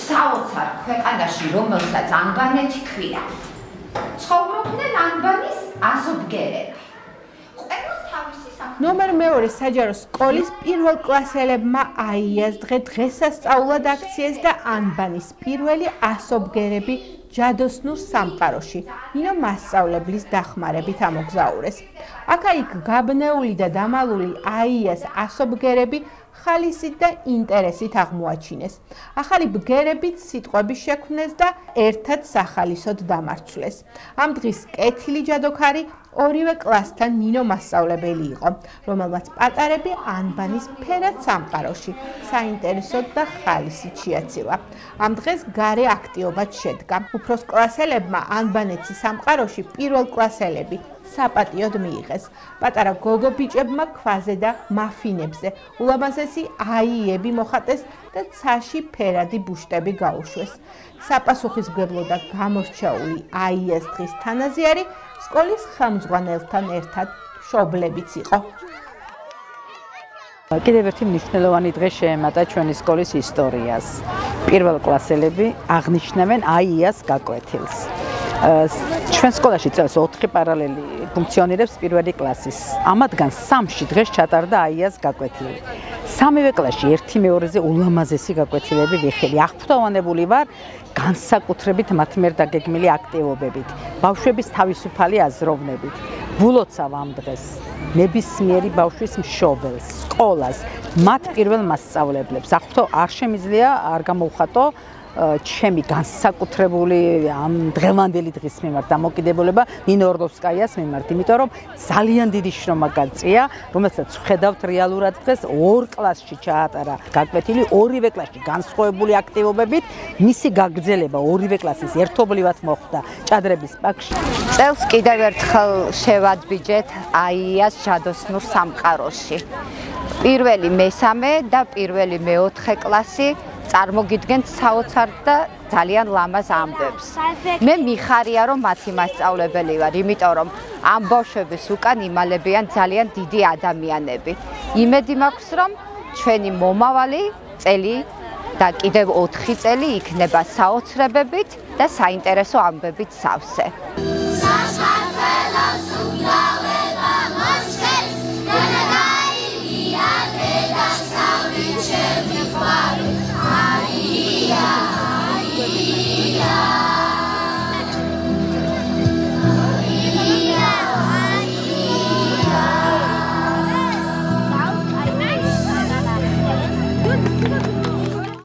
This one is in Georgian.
საოცარ ქვეყანაში, რომელსაც ანბანეთი ქვია. ცხოვრობდნენ ანბანის აზობგერები. ნომერ მეორე საჯარო სკოლის პირველ კლასელებმა აიას დღესასწაულად აქციეს და ანბანის პირველი ასობგერები ჯადოსნურ სამყაროში ნინო მასწავლებლის დახმარებით ამოგზაურეს. აქა-იქ გაბნეული და დამალული აიას ასობგერები ხალისით და ინტერესით აღმოაჩინეს. ახალი ბგერებით სიტყვები შექმნეს და ერთად სახალისოდ დამარცვლეს. ამ დღის კეთილი ჯადოქარი ორივე კლასთან ნინო მასწავლებელი იყო, რომელმაც პატარები ანბანის ფერად სამყაროში საინტერესოდ და ხალისით შეაცილა. ამ დღეს გარე აქტიობად შედგა. უფროს კლასელებმა ანბანეთის სამყაროში პირველ კლასელები საპატიოდ მიიღეს. პატარა გოგო ბიჭებმა ქვაზე და მაფინებზე ულამაზესი აიები მოხატეს და ცაში ფერადი ბუშტები გაუშვეს. საპასუხისმგებლო და გამორჩეული აიას დღის თანაზიარი სკოლის ხელმძღვანელთან ერთად მშობლებიც იყო. კიდევ ერთი მნიშვნელოვანი დღე შეემატა ჩვენი სკოლის ისტორიას. პირველ კლასელები აღნიშნავენ აიას გაკვეთილს. ჩვენ სკოლაში წელს 4 პარალელი ფუნქციონირებს პირველი კლასის. ამათგან 3-ში დღეს ჩატარდა აიას გაკვეთილი. სამივე კლასში ერთი მეორეზე ულამაზესი გაკვეთილები ვიხილე. აღფრთოვანებული ვარ განსაკუთრებით მათ მიერ დაგეგმილი აქტივობებით, ბავშვების თავისუფალი აზროვნებით. ვილოცავ ამ დღეს ნებისმიერი ბავშვის მშობელს, სკოლას, მათ პირველ მასწავლებლებს. აღფრთო არ შემიძლია არ გამოვხატო ჩემი განსაკუთრებული ამ დღევანდელი დღის მიმართ დამოკიდებულება ნინო ორლოვსკაიას მიმართ, იმიტომ რომ ძალიან დიდი შრომა გაწია, რომელსაც ვხედავთ რეალურად დღეს 2 კლასში ჩაატარა გაკვეთილი, ორივე კლასში განსხვავებული აქტივობებით, მისი გაგრძელება ორივე კლასის ერთობლივად მოხდა ჭადრების პარკში. წელს კიდევ ერთხელ შევადბიჯეთ აიას ჯადოსნურ სამყაროში. პირველი მესამე და პირველი მეოთხე კლასი წარმოგიდგენთ საოცარ და ძალიან ლამაზ ამბებს. მე მიხარია რომ მათი მასწავლებელი ვარ, იმიტომ რომ ამ ბავშვების უკან იმალებიან ძალიან დიდი ადამიანები. იმედი მაქვს რომ ჩვენი მომავალი წელი და კიდევ 4 წელი იქნება საოცრებებით და საინტერესო ამბებით სავსე.